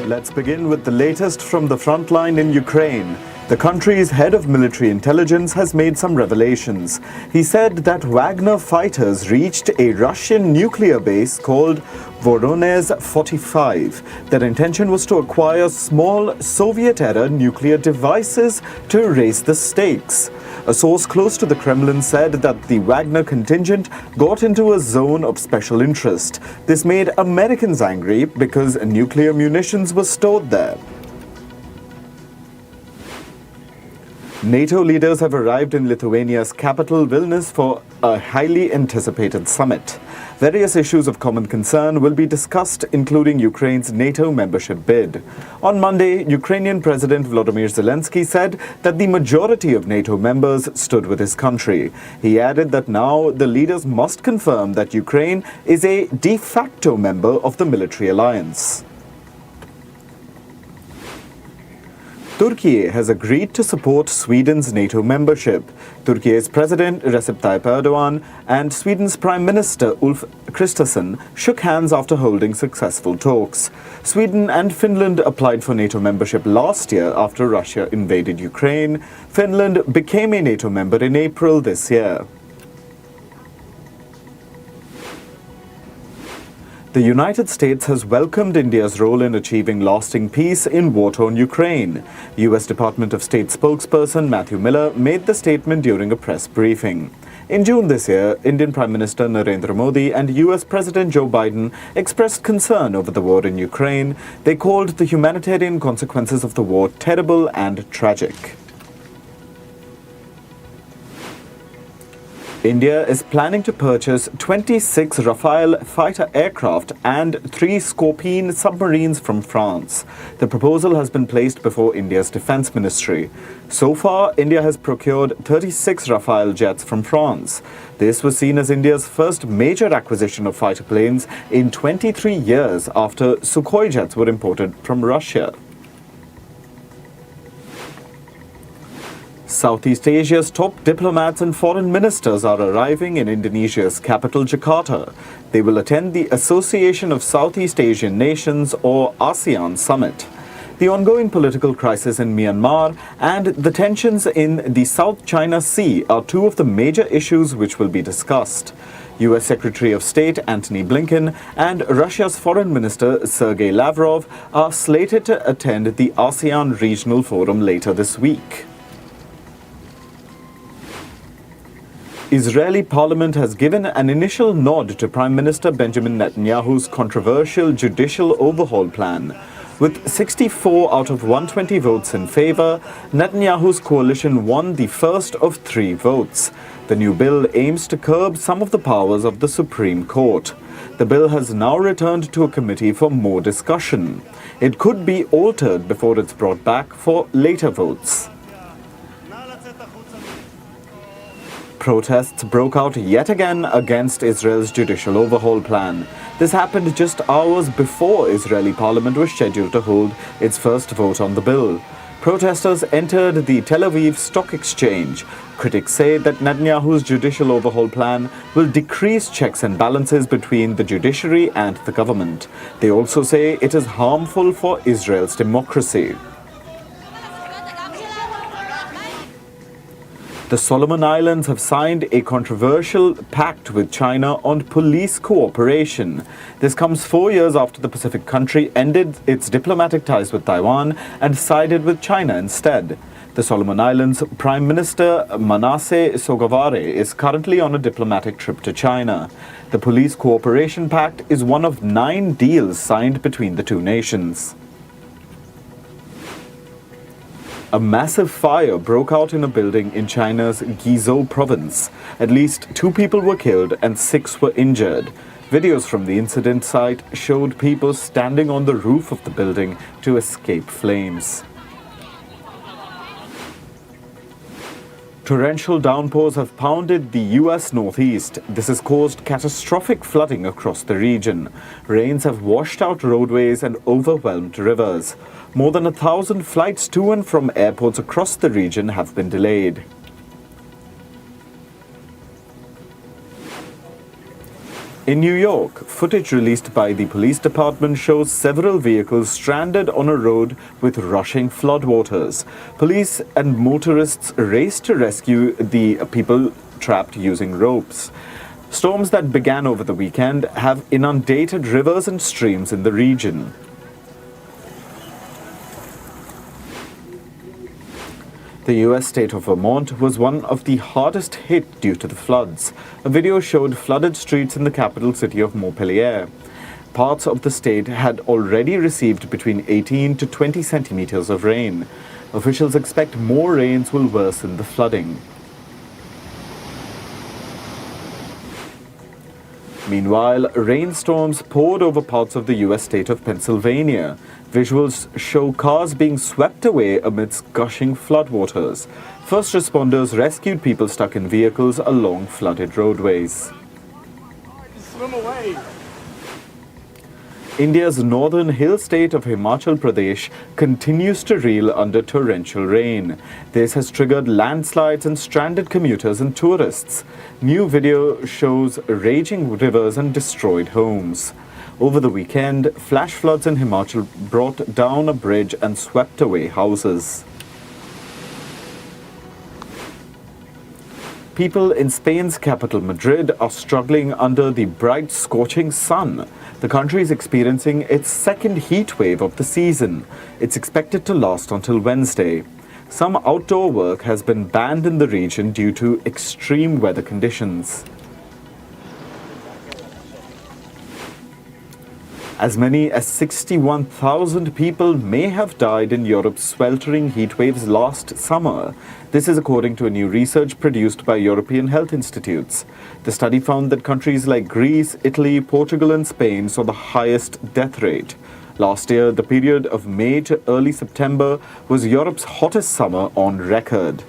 Let's begin with the latest from the front line in Ukraine. The country's head of military intelligence has made some revelations. He said that Wagner fighters reached a Russian nuclear base called Voronezh 45. Their intention was to acquire small Soviet-era nuclear devices to raise the stakes. A source close to the Kremlin said that the Wagner contingent got into a zone of special interest. This made Americans angry because nuclear munitions were stored there. NATO leaders have arrived in Lithuania's capital, Vilnius, for a highly anticipated summit. Various issues of common concern will be discussed, including Ukraine's NATO membership bid. On Monday, Ukrainian President Volodymyr Zelensky said that the majority of NATO members stood with his country. He added that now the leaders must confirm that Ukraine is a de facto member of the military alliance. Turkey has agreed to support Sweden's NATO membership. Turkey's President Recep Tayyip Erdogan and Sweden's Prime Minister Ulf Kristersson shook hands after holding successful talks. Sweden and Finland applied for NATO membership last year after Russia invaded Ukraine. Finland became a NATO member in April this year. The United States has welcomed India's role in achieving lasting peace in war-torn Ukraine. U.S. Department of State spokesperson Matthew Miller made the statement during a press briefing. In June this year, Indian Prime Minister Narendra Modi and U.S. President Joe Biden expressed concern over the war in Ukraine. They called the humanitarian consequences of the war terrible and tragic. India is planning to purchase 26 Rafale fighter aircraft and 3 Scorpene submarines from France. The proposal has been placed before India's Defence Ministry. So far, India has procured 36 Rafale jets from France. This was seen as India's first major acquisition of fighter planes in 23 years after Sukhoi jets were imported from Russia. Southeast Asia's top diplomats and foreign ministers are arriving in Indonesia's capital, Jakarta. They will attend the Association of Southeast Asian Nations, or ASEAN summit. The ongoing political crisis in Myanmar and the tensions in the South China Sea are two of the major issues which will be discussed. U.S. Secretary of State Antony Blinken and Russia's Foreign Minister Sergei Lavrov are slated to attend the ASEAN Regional Forum later this week. Israeli parliament has given an initial nod to Prime Minister Benjamin Netanyahu's controversial judicial overhaul plan. With 64 out of 120 votes in favor, Netanyahu's coalition won the first of 3 votes. The new bill aims to curb some of the powers of the Supreme Court. The bill has now returned to a committee for more discussion. It could be altered before it's brought back for later votes. Protests broke out yet again against Israel's judicial overhaul plan. This happened just hours before Israeli parliament was scheduled to hold its first vote on the bill. Protesters entered the Tel Aviv Stock Exchange. Critics say that Netanyahu's judicial overhaul plan will decrease checks and balances between the judiciary and the government. They also say it is harmful for Israel's democracy. The Solomon Islands have signed a controversial pact with China on police cooperation. This comes 4 years after the Pacific country ended its diplomatic ties with Taiwan and sided with China instead. The Solomon Islands Prime Minister Manasseh Sogavare is currently on a diplomatic trip to China. The Police Cooperation Pact is one of 9 deals signed between the two nations. A massive fire broke out in a building in China's Guizhou province. At least 2 people were killed and 6 were injured. Videos from the incident site showed people standing on the roof of the building to escape flames. Torrential downpours have pounded the U.S. Northeast. This has caused catastrophic flooding across the region. Rains have washed out roadways and overwhelmed rivers. More than 1,000 flights to and from airports across the region have been delayed. In New York, footage released by the police department shows several vehicles stranded on a road with rushing floodwaters. Police and motorists race to rescue the people trapped using ropes. Storms that began over the weekend have inundated rivers and streams in the region. The U.S. state of Vermont was one of the hardest hit due to the floods. A video showed flooded streets in the capital city of Montpelier. Parts of the state had already received between 18 to 20 centimeters of rain. Officials expect more rains will worsen the flooding. Meanwhile, rainstorms poured over parts of the U.S. state of Pennsylvania. Visuals show cars being swept away amidst gushing floodwaters. First responders rescued people stuck in vehicles along flooded roadways. Swim away. India's northern hill state of Himachal Pradesh continues to reel under torrential rain. This has triggered landslides and stranded commuters and tourists. New video shows raging rivers and destroyed homes. Over the weekend, flash floods in Himachal brought down a bridge and swept away houses. People in Spain's capital, Madrid, are struggling under the bright, scorching sun. The country is experiencing its second heat wave of the season. It's expected to last until Wednesday. Some outdoor work has been banned in the region due to extreme weather conditions. As many as 61,000 people may have died in Europe's sweltering heat waves last summer. This is according to a new research produced by European health institutes. The study found that countries like Greece, Italy, Portugal and Spain saw the highest death rate. Last year, the period of May to early September was Europe's hottest summer on record.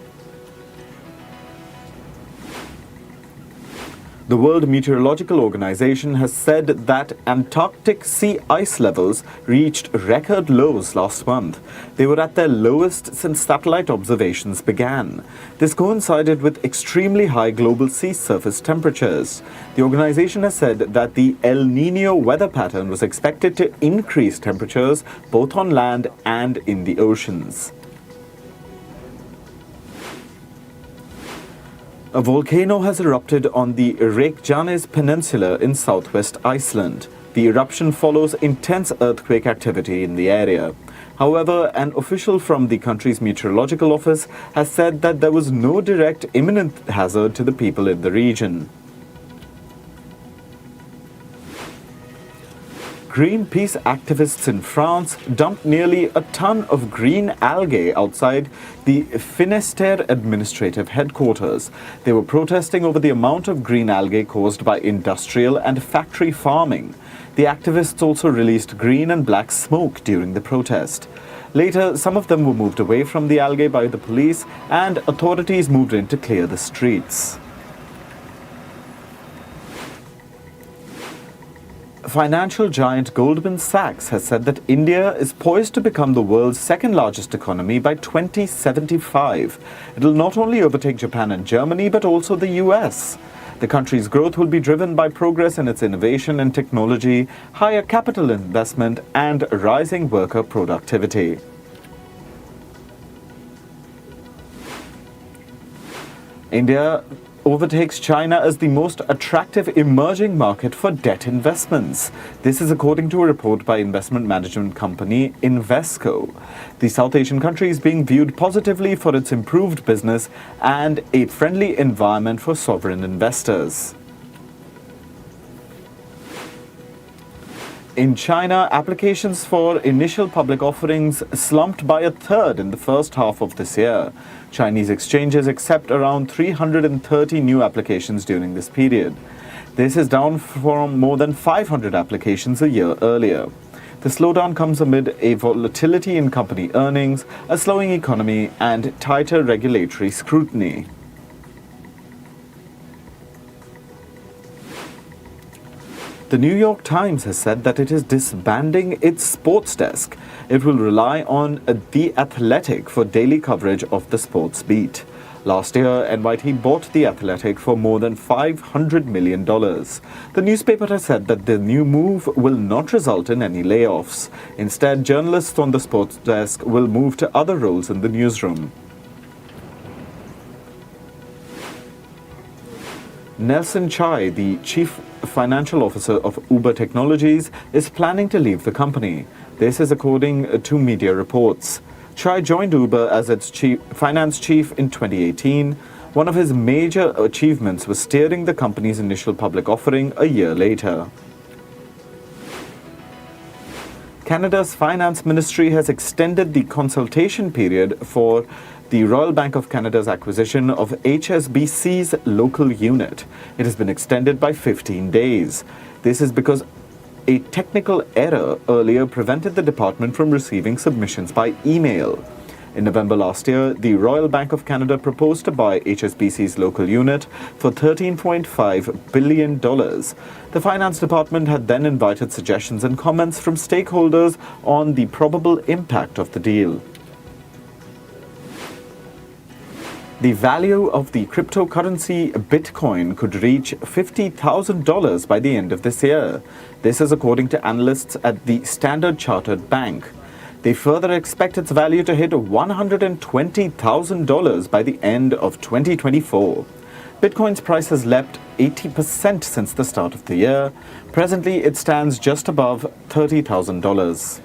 The World Meteorological Organization has said that Antarctic sea ice levels reached record lows last month. They were at their lowest since satellite observations began. This coincided with extremely high global sea surface temperatures. The organization has said that the El Niño weather pattern was expected to increase temperatures both on land and in the oceans. A volcano has erupted on the Reykjanes Peninsula in southwest Iceland. The eruption follows intense earthquake activity in the area. However, an official from the country's meteorological office has said that there was no direct imminent hazard to the people in the region. Greenpeace activists in France dumped nearly a ton of green algae outside the Finistère administrative headquarters. They were protesting over the amount of green algae caused by industrial and factory farming. The activists also released green and black smoke during the protest. Later, some of them were moved away from the algae by the police, and authorities moved in to clear the streets. Financial giant Goldman Sachs has said that India is poised to become the world's second largest economy by 2075. It will not only overtake Japan and Germany, but also the US. The country's growth will be driven by progress in its innovation and technology, higher capital investment, and rising worker productivity. India overtakes China as the most attractive emerging market for debt investments. This is according to a report by investment management company Invesco. The South Asian country is being viewed positively for its improved business and a friendly environment for sovereign investors. In China, applications for initial public offerings slumped by a third in the first half of this year. Chinese exchanges accept around 330 new applications during this period. This is down from more than 500 applications a year earlier. The slowdown comes amid a volatility in company earnings, a slowing economy, and tighter regulatory scrutiny. The New York Times has said that it is disbanding its sports desk. It will rely on The Athletic for daily coverage of the sports beat. Last year, NYT bought the Athletic for more than $500 million. The newspaper has said that the new move will not result in any layoffs. Instead, journalists on the sports desk will move to other roles in the newsroom. Nelson Chai, the chief financial officer of Uber Technologies, is planning to leave the company. This is according to media reports. Chai joined Uber as its finance chief in 2018. One of his major achievements was steering the company's initial public offering a year later. Canada's Finance Ministry has extended the consultation period for the Royal Bank of Canada's acquisition of HSBC's local unit. It has been extended by 15 days. This is because a technical error earlier prevented the department from receiving submissions by email. In November last year, the Royal Bank of Canada proposed to buy HSBC's local unit for $13.5 billion. The Finance Department had then invited suggestions and comments from stakeholders on the probable impact of the deal. The value of the cryptocurrency Bitcoin could reach $50,000 by the end of this year. This is according to analysts at the Standard Chartered Bank. They further expect its value to hit $120,000 by the end of 2024. Bitcoin's price has leapt 80% since the start of the year. Presently, it stands just above $30,000.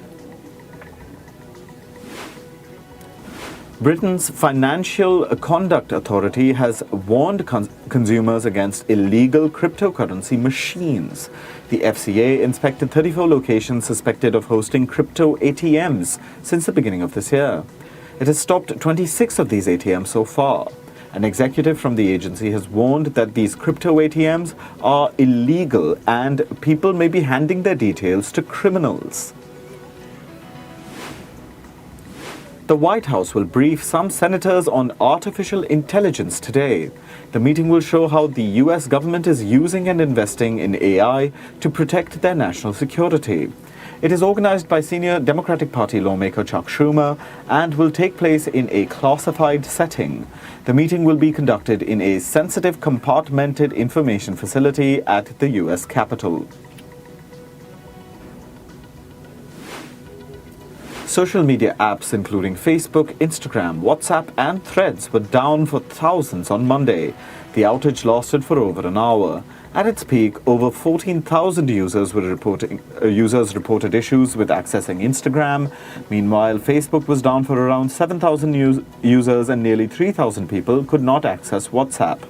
Britain's Financial Conduct Authority has warned consumers against illegal cryptocurrency machines. The FCA inspected 34 locations suspected of hosting crypto ATMs since the beginning of this year. It has stopped 26 of these ATMs so far. An executive from the agency has warned that these crypto ATMs are illegal and people may be handing their details to criminals. The White House will brief some senators on artificial intelligence today. The meeting will show how the U.S. government is using and investing in AI to protect their national security. It is organized by senior Democratic Party lawmaker Chuck Schumer and will take place in a classified setting. The meeting will be conducted in a sensitive compartmented information facility at the U.S. Capitol. Social media apps including Facebook, Instagram, WhatsApp and Threads were down for thousands on Monday. The outage lasted for over an hour. At its peak, over 14,000 users reported issues with accessing Instagram. Meanwhile, Facebook was down for around 7,000 users and nearly 3,000 people could not access WhatsApp.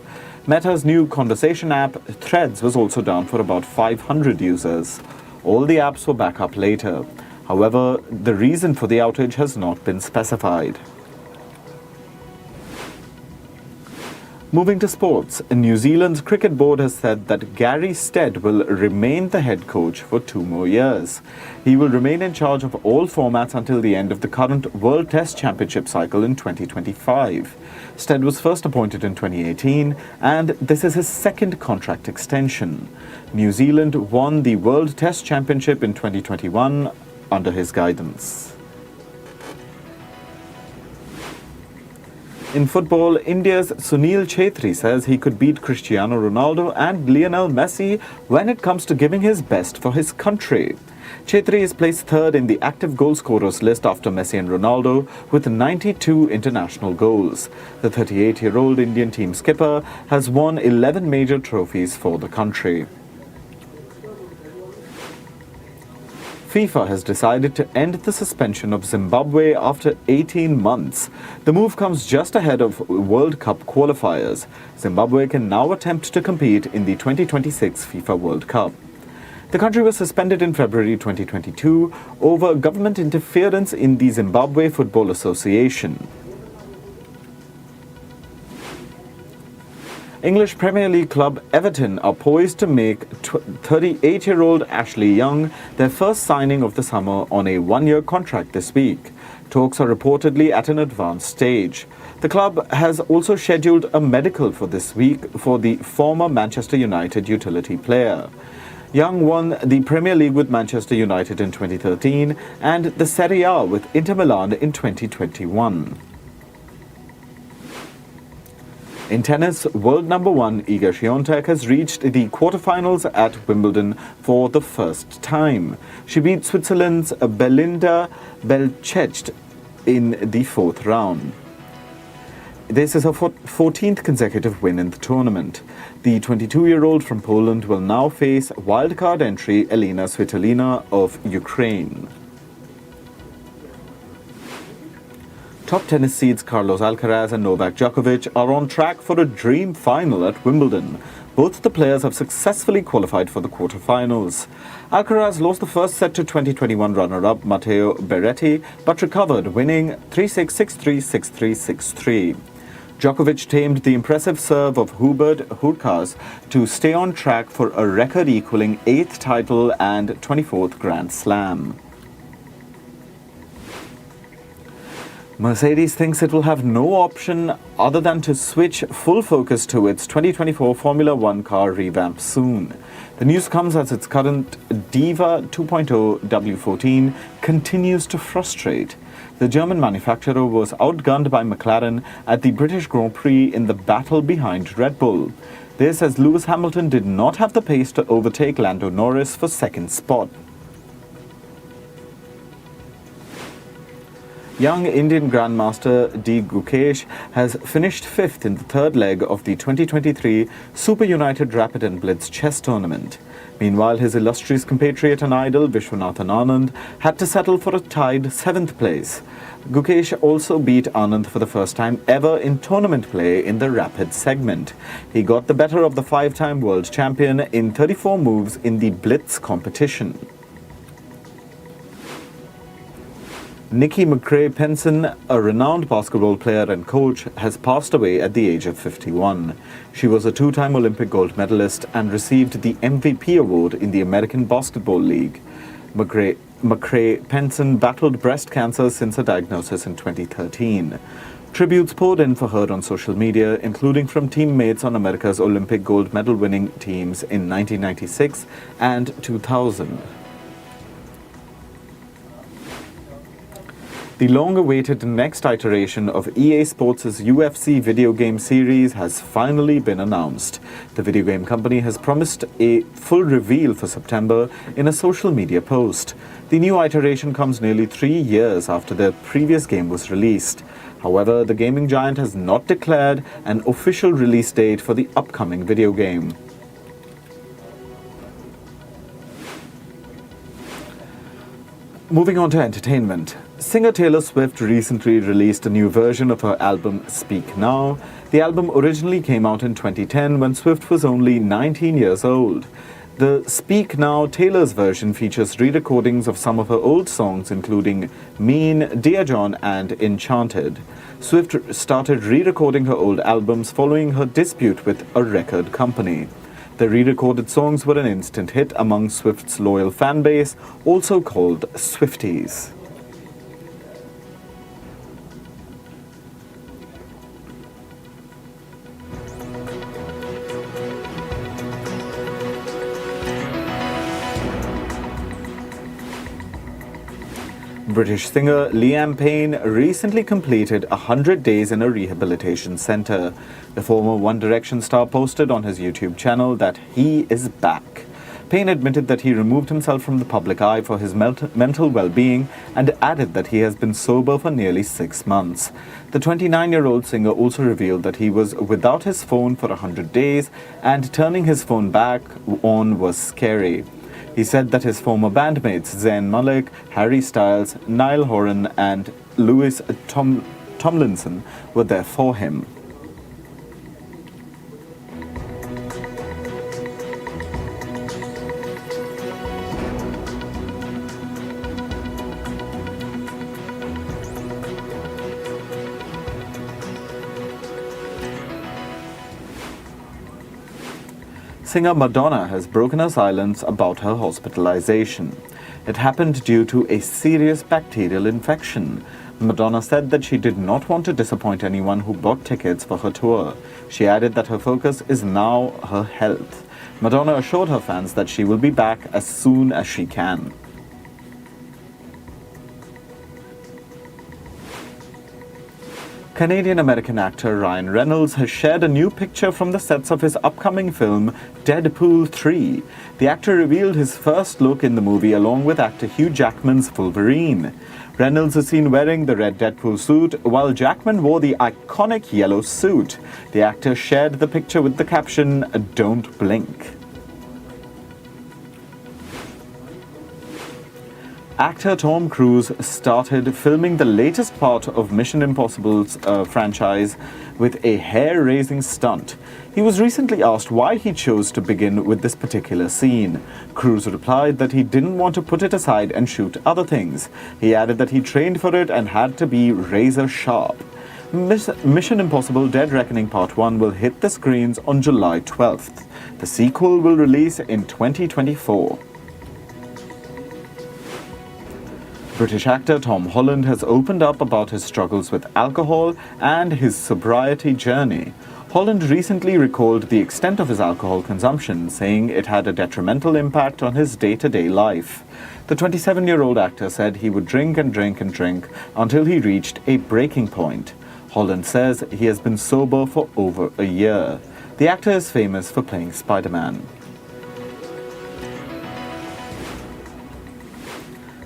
Meta's new conversation app, Threads, was also down for about 500 users. All the apps were back up later. However, the reason for the outage has not been specified. Moving to sports, New Zealand's cricket board has said that Gary Stead will remain the head coach for 2 more years. He will remain in charge of all formats until the end of the current World Test Championship cycle in 2025. Stead was first appointed in 2018, and this is his second contract extension. New Zealand won the World Test Championship in 2021 under his guidance. In football, India's Sunil Chhetri says he could beat Cristiano Ronaldo and Lionel Messi when it comes to giving his best for his country. Chhetri is placed third in the active goal scorers list after Messi and Ronaldo with 92 international goals. The 38-year-old Indian team skipper has won 11 major trophies for the country. FIFA has decided to end the suspension of Zimbabwe after 18 months. The move comes just ahead of World Cup qualifiers. Zimbabwe can now attempt to compete in the 2026 FIFA World Cup. The country was suspended in February 2022 over government interference in the Zimbabwe Football Association. English Premier League club Everton are poised to make 38-year-old Ashley Young their first signing of the summer on a 1-year contract this week. Talks are reportedly at an advanced stage. The club has also scheduled a medical for this week for the former Manchester United utility player. Young won the Premier League with Manchester United in 2013 and the Serie A with Inter Milan in 2021. In tennis, world number one Iga Swiatek has reached the quarterfinals at Wimbledon for the first time. She beat Switzerland's Belinda Bencic in the fourth round. This is her 14th consecutive win in the tournament. The 22-year-old from Poland will now face wildcard entry Elena Svitolina of Ukraine. Top tennis seeds Carlos Alcaraz and Novak Djokovic are on track for a dream final at Wimbledon. Both the players have successfully qualified for the quarterfinals. Alcaraz lost the first set to 2021 runner-up Matteo Berrettini, but recovered, winning 3-6, 6-3, 6-3, 6-3. Djokovic tamed the impressive serve of Hubert Hurkacz to stay on track for a record-equaling 8th title and 24th Grand Slam. Mercedes thinks it will have no option other than to switch full focus to its 2024 Formula One car revamp soon. The news comes as its current Diva 2.0 W14 continues to frustrate. The German manufacturer was outgunned by McLaren at the British Grand Prix in the battle behind Red Bull. This as Lewis Hamilton did not have the pace to overtake Lando Norris for second spot. Young Indian Grandmaster D. Gukesh has finished fifth in the third leg of the 2023 Super United Rapid and Blitz Chess Tournament. Meanwhile, his illustrious compatriot and idol Vishwanathan Anand had to settle for a tied 7th place. Gukesh also beat Anand for the first time ever in tournament play in the Rapid segment. He got the better of the 5-time world champion in 34 moves in the Blitz competition. Nikki McRae-Penson, a renowned basketball player and coach, has passed away at the age of 51. She was a 2-time Olympic gold medalist and received the MVP award in the American Basketball League. McRae-Penson battled breast cancer since her diagnosis in 2013. Tributes poured in for her on social media, including from teammates on America's Olympic gold medal winning teams in 1996 and 2000. The long-awaited next iteration of EA Sports' UFC video game series has finally been announced. The video game company has promised a full reveal for September in a social media post. The new iteration comes nearly 3 years after the previous game was released. However, the gaming giant has not declared an official release date for the upcoming video game. Moving on to entertainment. Singer Taylor Swift recently released a new version of her album Speak Now. The album originally came out in 2010 when Swift was only 19 years old. The Speak Now Taylor's version features re-recordings of some of her old songs including Mean, Dear John and Enchanted. Swift started re-recording her old albums following her dispute with a record company. The re-recorded songs were an instant hit among Swift's loyal fan base, also called Swifties. British singer Liam Payne recently completed 100 days in a rehabilitation centre. The former One Direction star posted on his YouTube channel that he is back. Payne admitted that he removed himself from the public eye for his mental well-being and added that he has been sober for nearly 6 months. The 29-year-old singer also revealed that he was without his phone for 100 days and turning his phone back on was scary. He said that his former bandmates Zayn Malik, Harry Styles, Niall Horan and Louis Tomlinson were there for him. Singer Madonna has broken her silence about her hospitalization. It happened due to a serious bacterial infection. Madonna said that she did not want to disappoint anyone who bought tickets for her tour. She added that her focus is now her health. Madonna assured her fans that she will be back as soon as she can. Canadian-American actor Ryan Reynolds has shared a new picture from the sets of his upcoming film Deadpool 3. The actor revealed his first look in the movie along with actor Hugh Jackman's Wolverine. Reynolds is seen wearing the red Deadpool suit, while Jackman wore the iconic yellow suit. The actor shared the picture with the caption, "Don't blink." Actor Tom Cruise started filming the latest part of Mission Impossible's franchise with a hair-raising stunt. He was recently asked why he chose to begin with this particular scene. Cruise replied that he didn't want to put it aside and shoot other things. He added that he trained for it and had to be razor sharp. Mission Impossible Dead Reckoning Part 1 will hit the screens on July 12th. The sequel will release in 2024. British actor Tom Holland has opened up about his struggles with alcohol and his sobriety journey. Holland recently recalled the extent of his alcohol consumption, saying it had a detrimental impact on his day-to-day life. The 27-year-old actor said he would drink and drink and drink until he reached a breaking point. Holland says he has been sober for over a year. The actor is famous for playing Spider-Man.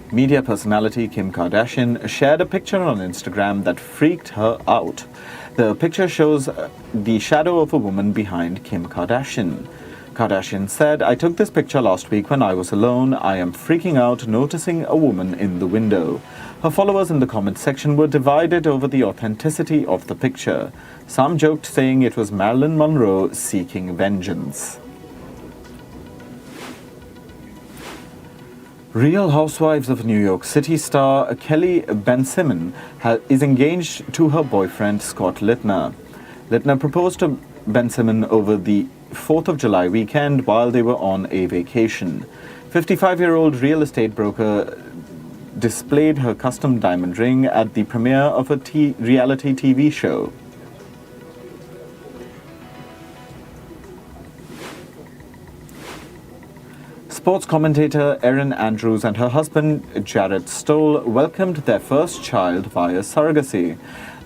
Media personality Kim Kardashian shared a picture on Instagram that freaked her out. The picture shows the shadow of a woman behind Kim Kardashian. Kardashian said, "I took this picture last week when I was alone. I am freaking out noticing a woman in the window." Her followers in the comment section were divided over the authenticity of the picture. Some joked, saying it was Marilyn Monroe seeking vengeance. Real Housewives of New York City star Kelly Bensimon is engaged to her boyfriend Scott Littner. Littner proposed to Bensimon over the 4th of July weekend while they were on a vacation. 55-year-old real estate broker displayed her custom diamond ring at the premiere of a reality TV show. Sports commentator Erin Andrews and her husband Jared Stoll welcomed their first child via surrogacy.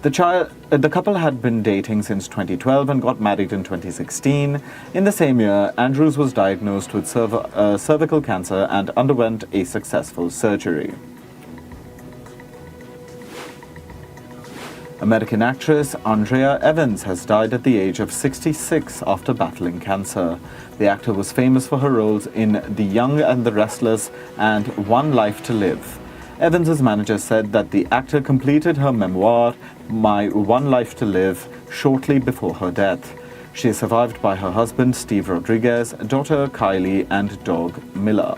The couple had been dating since 2012 and got married in 2016. In the same year, Andrews was diagnosed with cervical cancer and underwent a successful surgery. American actress Andrea Evans has died at the age of 66 after battling cancer. The actor was famous for her roles in The Young and the Restless and One Life to Live. Evans's manager said that the actor completed her memoir, My One Life to Live, shortly before her death. She is survived by her husband, Steve Rodriguez, daughter Kylie, and dog Miller.